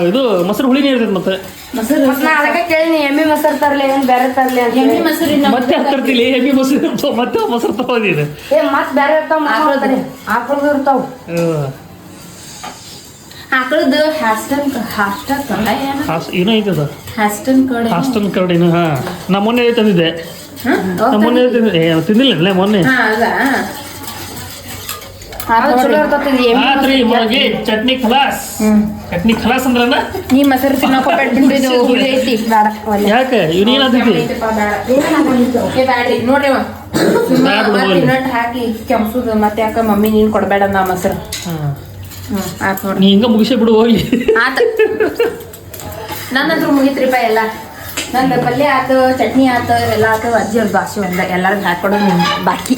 ಇದು ಮೊಸರು ಹುಳಿನೇ ಇರ್ತೈತೆ ಮತ್ತೆ ಮೊಸರು ಅದಕ್ಕೆ ಕೇಳಿ ಎಮ್ಮೆ ಮೊಸರು ತರ್ಲಿ ಏನ್ ಬೇರೆ ತರ್ಲಿ ಅಂತ ಎಮ್ಮೆ ಮೊಸರು ಮತ್ತೆ ಹತ್ತಿರ್ತಿಲಿ ಹೆಮ್ಮಿ ಮೊಸರು ಇರ್ತಾವ ಮತ್ತೆ ಮೊಸರು ತಗೋದಿದೆ ಮತ್ ಬೇರೆ ಇರ್ತಾವ ಆಕಳದು ಇರ್ತಾವ ಆಕಳದ್ದು ಏನೋ ಐತದ ಹಾಸ್ಟನ್ ಕಡೆ ಹಾಸ್ಟೆಲ್ ಕರಡಿನ ಹಾ ನಾ ಮೊನ್ನೆ ತಂದಿದ್ದೆ ನಾ ಮೊನ್ನೆ ತಿಂದಿಲ್ಲ ಮೊನ್ನೆ ಆತ್ರಿ ಮೊಳಗೆ ಚಟ್ನಿ ಖಲಾಸ್ ಚಟ್ನಿ ಖಲಾಸ್ ಅಂದ್ರನ ನೀ ಮೊಸರು ತಿನ್ನೋದು ಹುಳಿ ಐತಿ ಬೇಡ ಯಾಕೆ ಇವನೇನಾದೈತಿ ಬ್ಯಾಡ್ರಿ ನೋಡ್ರಿ ನಟ್ ಹಾಕಿ ಕೆಂಪುದು ಮತ್ತೆ ಯಾಕ ಮಮ್ಮಿ ನೀನ್ ಕೊಡ್ಬೇಡ ನಾ ಮೊಸರು ಆತ್ ನೋಡ್ರಿ ನೀ ಹಿಂಗ ಮುಗಿಸೇ ಬಿಡು ಹೋಗಿ ಆತ ನನ್ನ ಹತ್ರ ಮುಗಿತ್ರಿಪ್ಪ ಎಲ್ಲ ನಂದು ಪಲ್ಯ ಆತು ಚಟ್ನಿ ಆತು ಎಲ್ಲ ಆತು ಅಜ್ಜಿ ಅವ್ರ ಭಾಷೆ ಒಂದ ಎಲ್ಲರಿಗೂ ಹಾಕೊಡೋದು ಬಾಕಿ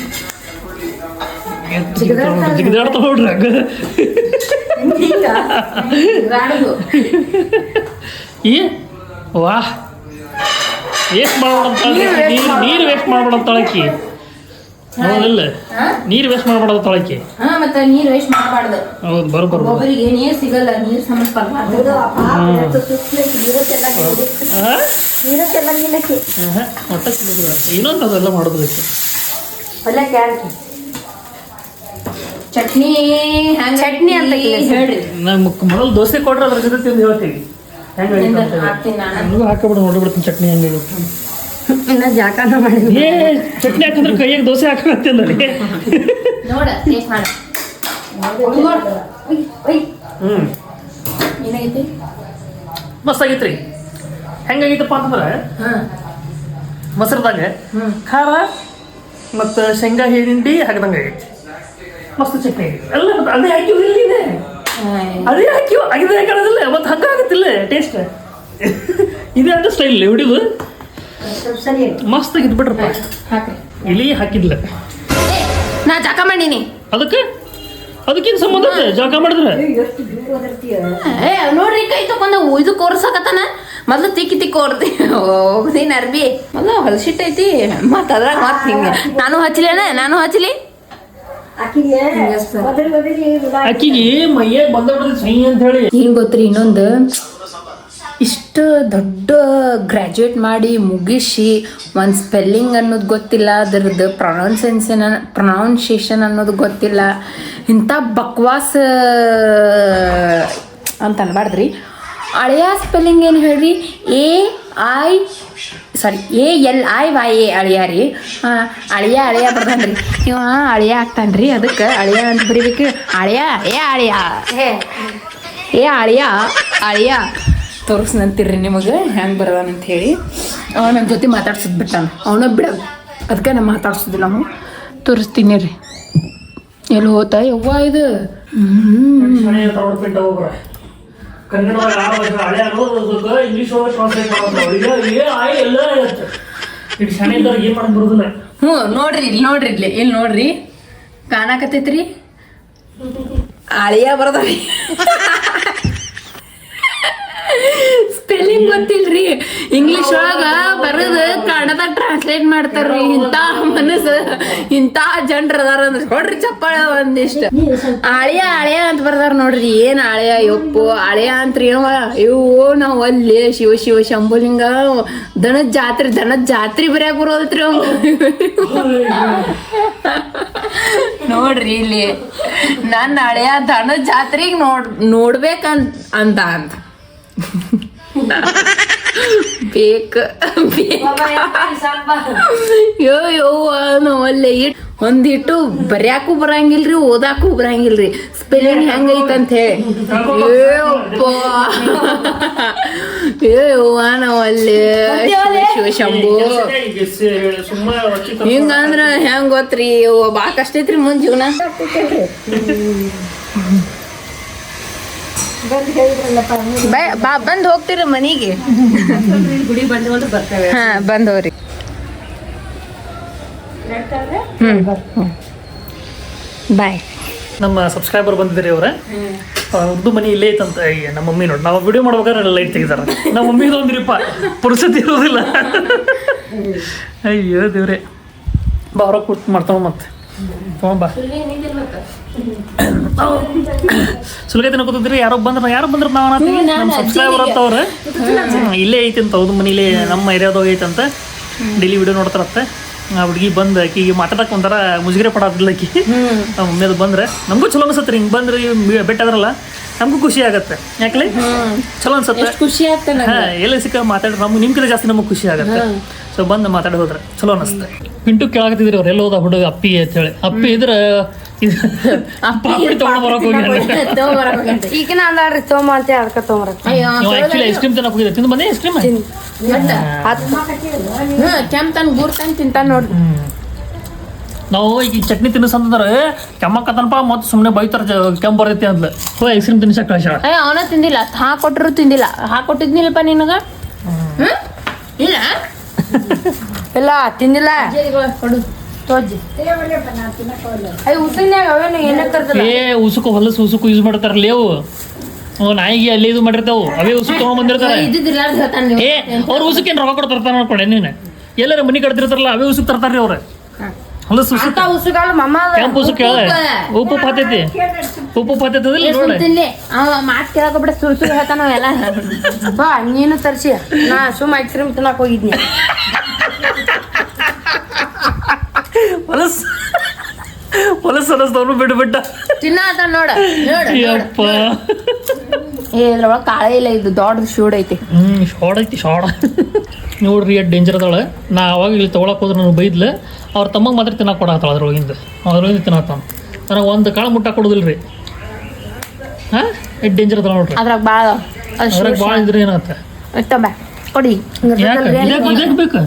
ಜಿಗಿದಾಡ್ತಾ ನೋಡ್ರಿ ಹಂಗ ಗಾಡುದು ಈ ವಾಹ್ ವೇಸ್ಟ್ ಮಾಡ್ಬೇಡ ನೀರು ವೇಸ್ಟ್ ಮಾಡ್ಬೇಡ ತಾಳಕಿ ಹೌದಿಲ್ಲ ನೀರು ವೇಸ್ಟ್ ಮಾಡ್ಬೇಡ ತಾಳಕಿ ಮತ್ತೆ ನೀರು ವೇಸ್ಟ್ ಮಾಡಬಾರ್ದು ಹೌದು ಬರೋಬ್ಬರ ಒಬ್ಬರಿಗೆ ನೀರು ಸಿಗಲ್ಲ ನೀರು ಸಮಸ್ಯೆ ಬರಬಾರ್ದು ನೀರಕ್ಕೆಲ್ಲ ನೀಲಕ್ಕೆ ಒಟ್ಟ ಇನ್ನೊಂದು ಅದೆಲ್ಲ ಮಾಡೋದಕ್ಕೆ ಪಲ್ಯ ಕ್ಯಾರೆಟ್ ಚಟ್ನಿ ಚಟ್ನಿ ಅಂತ ಹೇಳ್ರಿ ನಮ್ಮ ಮೊದಲು ದೋಸೆ ಕೊಟ್ರೆ ಅದ್ರ ಜೊತೆ ತಿಂದು ಹೇಳ್ತೀವಿ ಹೆಂಗೆ ಹಾಕ್ತೀನಿ ನಾನು ನನಗೂ ಹಾಕಬಿಡು ನೋಡಿಬಿಡ್ತೀನಿ ಚಟ್ನಿ ಹೆಂಗಾಗುತ್ತೆ ಇನ್ನ ಜಾಕನ ಮಾಡಿ ಏ ಚಟ್ನಿ ಹಾಕಿದ್ರೆ ಕೈಯಾಗ ದೋಸೆ ಹಾಕತ್ತಿಲ್ಲ ನೋಡ ಟೇಸ್ಟ್ ಮಾಡ ಏನಾಗೈತಿ ಮಸ್ತ್ ಆಗೈತ್ರಿ ಹೆಂಗಾಗೈತಪ್ಪ ಅಂತಂದ್ರೆ ಮೊಸರದಾಗ ಖಾರ ಮತ್ತು ಶೇಂಗಾ ಹಿಂಡಿ ಹಾಕಿದಂಗೆ ಆಗೈತಿ ಮಸ್ತ್ ಚಟ್ನಿ ಆಗೈತಿ ಎಲ್ಲ ಮತ್ತೆ ಅದೇ ಹಾಕಿವ್ ಇಲ್ಲಿದೆ ಅದೇ ಹಾಕಿವ್ ಅದೇ ಹಾಕೋದಿಲ್ಲ ಮತ್ತೆ ಹಂಗ ಆಗುತ್ತಿಲ್ಲ ಟೇಸ್ಟ್ ಇದೇ ಅಂತ ಸ್ಟೈಲ್ ಹಿಡಿದು ಸರಿ ಮಸ್ತ್ ಆಗಿದ್ ಬಿಡ್ರಪ್ಪ ಹಾಕ್ರಿ ಇಲ್ಲಿ ಹಾಕಿದ್ಲ ನಾ ಜಾಕ ಮಾಡೀನಿ ಅದಕ್ಕೇನು ಸಂಬಂಧ ಐತೆ ಜಳಕ ಮಾಡಿದ್ರೆ ಎಷ್ಟು ದೂರ ಓದಿರ್ತೀಯ ನೋಡ್ರಿ ಕೈ ತಗೊಂಡು ಇದು ಕೋರ್ಸಕತ್ತಾನ ಮೊದ್ಲು ತಿಕ್ಕಿ ಓರ್ತಿ ಹೋಗ್ದೀನಿ ಅರ್ಬಿ ಮೊದ್ಲು ಹೊಲಸಿಟ್ಟೈತಿ ಮತ್ತ ಅದ್ರಾಗ ಮತ್ ಹಿಂಗ ನಾನು ಹಚ್ಚಲಿ ಆಕಿಗೆ ಒದರಿ ಅಕ್ಕಿಗೆ ಮೈಯಾಗ ಬಂದಬಿಡ್ರಿ ಸೈ ಅಂತ ಹೇಳಿ ಏನ್ ಗೊತ್ತ್ರಿ ಇನ್ನೊಂದು ಇಷ್ಟು ದೊಡ್ಡ ಗ್ರ್ಯಾಜುಯೇಟ್ ಮಾಡಿ ಮುಗಿಸಿ ಒಂದು ಸ್ಪೆಲ್ಲಿಂಗ್ ಅನ್ನೋದು ಗೊತ್ತಿಲ್ಲ ಅದ್ರದ್ದು ಪ್ರೊನೌನ್ಸಿಯೇಷನ್ ಅನ್ನೋದು ಗೊತ್ತಿಲ್ಲ ಇಂಥ ಬಕ್ವಾಸ್ ಅಂತ ಅನ್ಬಾರ್ದ್ರಿ ಅಳಿಯ ಸ್ಪೆಲ್ಲಿಂಗ್ ಏನು ಹೇಳ್ರಿ ALIYA ಅಳಿಯ ರೀ. ಅಳಿಯ ಬರ್ತಾನ್ರಿ ಇವ ಅಳಿಯ ಆಗ್ತಾನ್ರಿ, ಅದಕ್ಕೆ ಅಳಿಯ ಅಂತ ಬರೀಬೇಕು. ಅಳಿಯ ಅಳಿಯ ತೋರಿಸ್ನಂತೀರಿ ನಿಮಗೆ ಹೆಂಗೆ ಬರೋದಂತ ಹೇಳಿ. ಅವ ನನ್ನ ಜೊತೆ ಮಾತಾಡ್ಸೋದು ಬಿಟ್ಟಾನ, ಅವನ ಬಿಡೋದು, ಅದಕ್ಕೆ ನಾನು ಮಾತಾಡ್ಸೋದಿಲ್ಲ. ನಾವು ತೋರಿಸ್ತೀನಿ ರೀ. ಎಲ್ಲಿ ಹೋತಾ ಯವ್ವ ಇದು? ಕನ್ನಡದಾಗ ಹಳೆ ಇಂಗ್ಲೀಷ್ ಒಳಗೆ ಟ್ರಾನ್ಸ್ಲೇಟ್ ಮಾಡೋದು ಏನ್ ಮಾಡಕ್ ಬರೋದಿಲ್ಲ. ಹ್ಞೂ ನೋಡ್ರಿ ಇಲ್ಲಿ ನೋಡ್ರಿ ಕಾಣಕತ್ತೈತ್ರಿ ಅಳಿಯ ಬರದ್ರಿ. ಸ್ಪೆಲ್ಲಿಂಗ್ ಗೊತ್ತಿಲ್ರಿ, ಇಂಗ್ಲಿಷ್ ಒಳಗ ಬರೋದು ಕನ್ನಡದಾಗ ಟ್ರಾನ್ಸ್ಲೇಟ್ ಮಾಡ್ತಾರ್ರಿ. ಇಂಥ ಮನಸ್ಸು ಇಂಥ ಜನರು ಅದಾರ ಅಂದ್ರೆ ನೋಡ್ರಿ ಚಪ್ಪಾಳ ಒಂದಿಷ್ಟು. ಅಳಿಯ ಅಂತ ಬರ್ದಾರ ನೋಡ್ರಿ. ಏನ್ ಅಳಿಯ ಯಪ್ಪು ಅಳಿಯ ಅಂತ್ರಿ ಇವು ನಾವ್ ಅಲ್ಲಿ ಶಿವ ಶಂಭುಲಿಂಗ ದನದ ಜಾತ್ರೆ ಬರ್ಯಾಕ ಬರೋದತ್ರಿ ಅವ್. ನೋಡ್ರಿ ಇಲ್ಲಿ ನನ್ನ ಅಳಿಯ ದನದ ಜಾತ್ರೆಗೆ ನೋಡ್ಬೇಕಂತ ಬೇಕ ನಾವಲ್ಲೇ ಒಂದಿಟ್ಟು ಬರ್ಯಾಕು ಬರಂಗಿಲ್ರಿ, ಓದಾಕು ಬರಂಗಿಲ್ರಿ. ಸ್ಪೆಲ್ಲಿಂಗ್ ಹೆಂಗೈತಂತ ಹೇಳಿ ನಾವಲ್ಲೇ ಶಿವಶಂಭು ಹಿಂಗಂದ್ರ ಹೆಂಗ್ ಗೊತ್ತ್ರಿ ಬಾ ಕಷ್ಟ ಐತ್ರಿ ಮುಂದ್ ಜೀವನ. ಬಂದ್ ಹೋಗ್ತೀರ ಮನಿಗೆ? ಗುಡಿ ಬಂದವ್ರಿ. ಬಾಯ್. ನಮ್ಮ ಸಬ್ಸ್ಕ್ರೈಬರ್ ಬಂದಿದ್ರಿ ಅವ್ರ ಉರ್ದು ಮನಿ ಇಲ್ಲೇ ಐತಂತ. ನಮ್ಮ ಮಮ್ಮಿ ನೋಡಿ ನಾವು ವಿಡಿಯೋ ಮಾಡ್ಬೇಕಾದ್ರೆ ಲೈಟ್ ತೆಗಿತಾರ. ನಮ್ಮ ಮಮ್ಮಿದು ಒಂದ್ರಿಪ್ಪ ಪುರುಸತಿ ಇರೋದಿಲ್ಲ. ಅಯ್ಯೋ ದೇವ್ರೆ, ಬಾ ಹೊರಗೆ ಕೂತ್ ಮಾಡ್ತಾವ ಮತ್ತೆ ಬಾ. ಸುಲಗೈತಿ ಕೂತಿದ್ರಿ. ಯಾರೋ ಬಂದ್ರೆ ನಾವು ನಮ್ಮ ಸಬ್ಸ್ಕ್ರೈಬರ್ ಅಂತವ್ರೆ ಇಲ್ಲೇ ಐತಿ ಅಂತ. ಹೌದು ಮನಿ ಇಲ್ಲೇ ನಮ್ಮ ಏರಿಯಾದಾಗ ಐತಂತ. Daily video ನೋಡ್ತಾರತ್ತೆ. ಆ ಹುಡುಗಿ ಬಂದು ಆಕಿಗೆ ಮಾತಾಡಕ್ಕೆ ಒಂಥರ ಮುಜುಗರೆ ಪಡೋದಿಲ್ಲ ಆಕಿ. ನಮ್ಮ ಮಮ್ಮಿಯದು ಬಂದ್ರೆ ನಮಗೂ ಚಲೋ ಅನ್ಸತ್ರಿ. ಹಿಂಗೆ ಬಂದ್ರೆ ಬೆಟ್ಟಾದ್ರಲ್ಲ ನಮಗೂ ಖುಷಿ ಆಗತ್ತೆ. ಯಾಕಲೆ ಚಲೋ ಅನ್ಸತ್ತೆ, ಖುಷಿ ಆಗ್ತಾನೆ. ಎಲ್ಲ ಸಿಕ್ಕ ಮಾತಾಡ್ರಿ ನಮ್ಗೆ ನಿಮ್ಗಿಂತ ಜಾಸ್ತಿ ನಮಗೆ ಖುಷಿ ಆಗತ್ತೆ. ಸೊ ಬಂದು ಮಾತಾಡಿ ಹೋದ್ರೆ ಚಲೋ ಅನಿಸುತ್ತೆ. ಪಿಂಟು ಕೇಳಾಕತ್ತಿದ್ರಿ ಅವ್ರು ಎಲ್ಲ ಹೋದ ಹುಡುಗ ಅಪ್ಪಿ ಅಂತ ಹೇಳಿ. ಅಪ್ಪಿ ಇದ್ರೆ ಈಗ ನಾನ್ರಿ ತಗೊಂಬ ಅಂತ ಅದಕ್ಕೆ ತಗೊಂಬರಕ್ ಐಸ್ ಕ್ರೀಮ್ ತಿನ್ನಕ್ ಹೋಗಿದ್ದೆ. ತಿಂದು ಬಂದೆ ಐಸ್ ಕ್ರೀಮ್ ಕೆಂಪ್ ತನ್ ಗೂರ್ ತಂದು ತಿಂತಾನ ನೋಡ್ರಿ. ನಾವು ಈಗ ಚಟ್ನಿ ತಿನ್ನಿಸಂತಂದ್ರೆ ಕೆಮ್ಮಕ್ಕತ್ತನಪ್ಪ ಮತ್ತೆ ಸುಮ್ಮನೆ ಬೈತಾರ ಕೆಂಪ್ ಬರ್ತೈತಿ ಅಂತ ಹೋ ಐಸ್ ಕ್ರೀಮ್ ತಿನ್ಸಕ್ ಕಳ್ಸ್ಯಾಳ. ಅವನ ತಿಂದಿಲ್ಲ, ಹಾಕೊಟ್ರು ತಿಂದಿಲ್ಲ. ಹಾಕೊಟ್ಟಿದ್ನಿಲ್ಲಪ್ಪ ನಿನಗ ಇಲ್ಲ ಇಲ್ಲ ತಿಂದಿಲ್ಲ. ಉಸುಕು ಹೊಲಸು ಉಸುಕು ಯೂಸ್ ಮಾಡ್ತಾರಲ್ಲ ಅವು ನಾಯಿಗೆ ಅಲ್ಲಿ ಇದು ಮಾಡಿರ್ತಾವು. ಅವೇ ಉಸುಕು ತಗೊಂಡ್ ಬಂದಿರ್ತಾರೆ. ಅವ್ರ ಉಸುಕೇನು ರೊಕ್ಕ ಕೊಟ್ಟು ತರ್ತಾರ ಅನ್ಕೊಂಡೆ. ನೀನು ಎಲ್ಲಾರ ಮನಿ ಕಡ್ತಿರ್ತಾರಲ್ಲ ಅವೇ ಉಸುಕ್ ತರ್ತಾರ್ರಿ ಅವ್ರ. ಹೊಲಸು ಕೆಂಪು ಉಸುಕ್ ಹೇಳ ಉಪ್ಪು ಪಾತೈತಿ ಮಾತ್ ಕೇಳಕ ಬಿಡ ಸುಳ್ಳು ಹೇಳ್ತಾನ ಎಲ್ಲ. ಬಾ ನೀನು ತರ್ಸಿ, ನಾ ಸುಮ್ಮ ಐಸ್ ಕ್ರೀಮ್ ತಿನ್ನಕ್ ಹೋಗಿದ್ನಿ. ಹೊಲಸು ಬಿಟ್ಟು ತಿನ್ನ ನೋಡ ಇದ್ರೊಳಗ ಕಾಳೆ ಇಲ್ಲ, ಇದು ದೊಡ್ಡ ಶೂಡ್ ಐತಿ. ಶಾಡ್ ನೋಡ್ರಿ ಎಷ್ಟು ಡೇಂಜರ್ ಅದಾಳ. ನಾ ಅವಾಗ ಇಲ್ಲಿ ತೊಗೊಳಕ್ ಹೋದ್ರೆ ನನಗೆ ಬೈದ್ಲ. ಅವ್ರ ತಮ್ಮಂಗೆ ಮಾತ್ರ ತಿನ್ನಕ್ಕೆ ಕೊಡತ್ತಾಳ. ಅದ್ರೊಳಗಿಂದ ತಿನ್ನತ್ತಾನ. ನನಗೆ ಒಂದು ಕಾಳು ಮುಟ್ಟ ಕೊಡೋದಿಲ್ರಿ. ಹಾಂ ಎಷ್ಟು ಡೇಂಜರ್ ಅದಾಳ ನೋಡ್ರಿ. ಅದ್ರಾಗ ಭಾಳ ಇದ್ರೆ ಏನಾತ ಕೊಡಿ.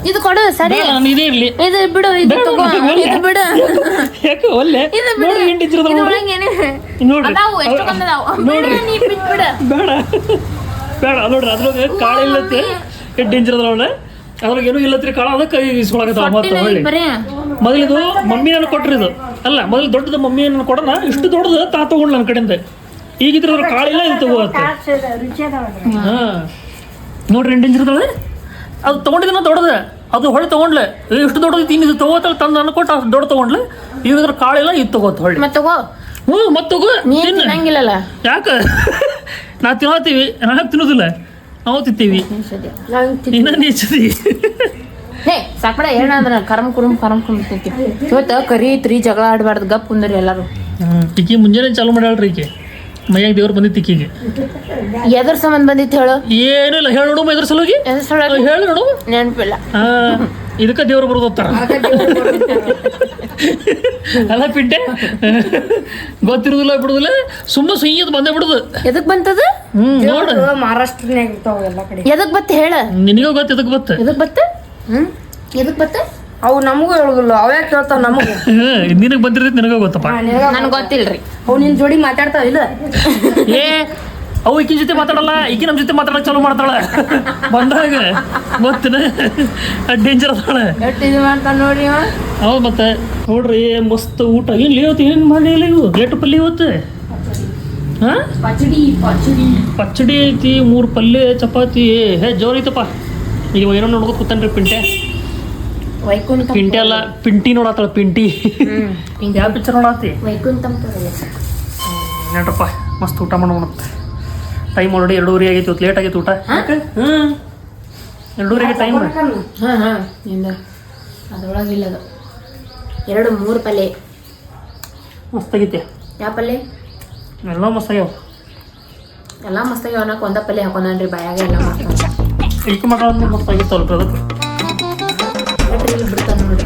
ಇದು ಕೊಡು ಸರಿ. ಇದೇ ಇರ್ಲಿ, ಇದು ಬಿಡು, ಇದು ತಗೋ, ಇದು ಬಿಡು. ಯಾಕೆ ಒಳ್ಳೆ ಇದು ಬಿಡು. ಬೇಡ ನೋಡ್ರಿ. ಅದ್ರೊಳಗೆ ಕಾಳು ಇಲ್ಲತ್ತೆ. ಎಷ್ಟು ಡೇಂಜರ್ ಅದ ಒಳ್ಳೆ. ಅದ್ರಾಗ ಏನೂ ಇಲ್ಲತ್ರಿ ಕಾಳು. ಅದಕ್ಕೆ ಇಸ್ಕೊಳಕತ್ತಾವ ಮತ್ತೆ ಹೊಳ್ಳಿ. ಮೊದಲಿದು ಮಮ್ಮಿ ನಾನು ಕೊಟ್ರಿ. ಇದು ಅಲ್ಲ ಮೊದಲು ದೊಡ್ಡದು ಮಮ್ಮಿ ನಾನು ಕೊಡೋಣ. ಇಷ್ಟು ದೊಡ್ಡದು ತಾ ತಗೊಂಡ್ಲ ನನ್ನ ಕಡೆಯಿಂದ. ಈಗಿದ್ರೆ ಅದ್ರ ಕಾಳಿಲ್ಲ ಇದು ತಗೋತ್ತೆ. ಹಾಂ ನೋಡ್ರಿ ಎಷ್ಟು ಡೇಂಜರ್ ಅದಾಳೆ. ಅದು ತೊಗೊಂಡಿದ್ದೀನ ದೊಡ್ಡದ. ಅದು ಹೊಳೆ ತೊಗೊಂಡ್ಲೆ ಎಷ್ಟು ದೊಡ್ಡದು ತಿನ್ನಿದ್ದು ತಗೋತಾಳೆ. ತಂದು ನಾನು ಕೊಟ್ಟು ಅಷ್ಟು ದೊಡ್ಡ ತೊಗೊಂಡ್ಲೆ. ಇದ್ರ ಕಾಳಿಲ್ಲ ಇದು ತಗೋತ ಹೊಳ್ಳಿ. ಮತ್ತೆ ತಗೋ. ಹ್ಞೂ ಮತ್ತೆ ತಗೋ. ತಿನ್ನಂಗಿಲ್ಲಲ್ಲ ಯಾಕೆ? ನಾ ತಿನ್ನೋತೀವಿ, ನಾಳೆ ತಿನ್ನೋದಿಲ್ಲ. ನಾವು ತಿಂತೀವಿ. ಸಾಕಡ ಏನಂದ್ರ ಕರಮ್ ಕುರುಮ್ ತಿಂತೀವಿ. ಇವತ್ತು ಕರಿ ಐತ್ರಿ, ಜಗಳ ಆಡ್ಬಾರ್ದು, ಗಪ್ ಕುಂದ್ರಿ ಎಲ್ಲಾರು. ಈಕಿ ಮುಂಜಾನೆ ಚಾಲು ಮಾಡ್ಯಾಳ್ರಿ. ಈಕೆ ಮೈಯಾಗ ದೇವ್ರು ಬಂದಿತ್ತು ಈಕಿಗೆ. ಎದ್ರ ಸಂಬಂಧ ಬಂದಿತ್ತು ಹೇಳು. ಏನೂ ಇಲ್ಲ, ಹೇಳಿ ನೋಡು ಇದ್ರ ಸಲುವಾಗಿ. ಹೇಳಿ ನೋಡು. ನೆನಪಿಲ್ಲ. ಇದಕ್ಕೆ ದೇವ್ರು ಬರೋದತ್ತಾರ. ಅಲ್ಲ ಪಿಂಟೆ, ಗೊತ್ತಿರುದಿಲ್ಲ ಬಿಡುದಿಲ್ಲ, ಸುಮ್ಮ ಸುಯ್ಯದ್ ಬಂದೇ ಬಿಡುದು. ಎದಕ್ ಬಂತದ? ನೋಡ ಮಹಾರಾಷ್ಟ್ರನ್ಯಾಗ ಇರ್ತಾವ ಎಲ್ಲ ಕಡೆ. ಎದಕ್ ಬತ್ತ ಹೇಳ. ನಿನಗ ಗೊತ್ತ ಎದಕ್ ಬತ್ತ. ಎದಕ್ ಬತ್ತ? ಎದಕ್ ಬತ್ತ? ಅವು ನಮಗೂ ಹೇಳುದಿಲ್ಲ, ಅವೇ ಕೇಳ್ತಾವ ನಮಗ. ನಿನಗ್ ಬಂದಿರ್ತೈತಿ, ನಿನಗ ಗೊತ್ತಪ್ಪ. ನನ್ಗೆ ಗೊತ್ತಿಲ್ರಿ. ಅವು ನಿನ್ ಜೋಡಿ ಮಾತಾಡ್ತಾವ ಇಲ್ಲ? ಏ ಅವು ಈಕಿನ ಜೊತೆ ಮಾತಾಡಲ್ಲ, ಈಕಿ ನಮ್ಮ ಜೊತೆ ಮಾತಾಡಕ್ ಚಾಲೂ ಮಾಡ್ತಾಳ ಬಂದಾಗ. ಗೊತ್ತಿನ ಡೇಂಜರ್ ಅದಾಳ. ನೋಡಿ ಹೌದು. ಮತ್ತೆ ನೋಡ್ರಿ ಮಸ್ತ್ ಊಟ. ಏನ್ ಇವತ್ತು ಏನ್ ಮಾಡಿ ಇವು ಗೇಟು ಪಲ್ಯ ಇವತ್ತು? ಹಾ, ಪಚ್ಚಡಿ ಐತಿ, 3 ಪಲ್ಯ, ಚಪಾತಿ. ಜೋರ್ ಐತಪ್ಪ. ಈಗ ಏನೋ ನೋಡ್ಕೊತ ಕೂತಾನ್ರಿ ಪಿಂಟೆ. ವೈಕುಂಠ ಪಿಂಟೆ ಅಲ್ಲ, ಪಿಂಟಿ ನೋಡತ್ತಾಳ. ಪಿಂಟಿ ಯಾವ ಪಿಕ್ಚರ್ ನೋಡತ್ತಿ? ವೈಕುಂಠ ನೋಡ್ರಪ್ಪ, ಮಸ್ತ್ ಊಟ ಮಾಡೋಣ. ಟೈಮ್ ಆಲ್ರೆಡಿ 2:30 ಆಗೈತಿ. ಇವತ್ತು ಲೇಟ್ ಆಗೈತಿ ಊಟ. 2:30 ಆಗೈತಿ ಟೈಮ್. ಅದ್ರೊಳಗಿಲ್ಲ ಅದು. 2-3 ಪಲ್ಯ ಮಸ್ತ್ ಆಗೈತಿ. ಯಾವ ಪಲ್ಯ? ಎಲ್ಲ ಮಸ್ತ್ ಆಗ್ಯಾವ. ಎಲ್ಲ ಮಸ್ತಾಗಿ ಅವನಕ್ಕೆ ಒಂದ ಪಲ್ಯ ಹಾಕೊಂಡ್ರಿ ಬಾಯಾಗ ಎಲ್ಲ ಮಾಡ್ತಾನೆ. ಇಳ್ಕೆ ಮಾಡೋದು ಮಸ್ತ್ ಆಗಿತ್ತು. ಸ್ವಲ್ಪ ಅದಕ್ಕೆ ಬಿಡ್ತಾನೆ ನೋಡಿ.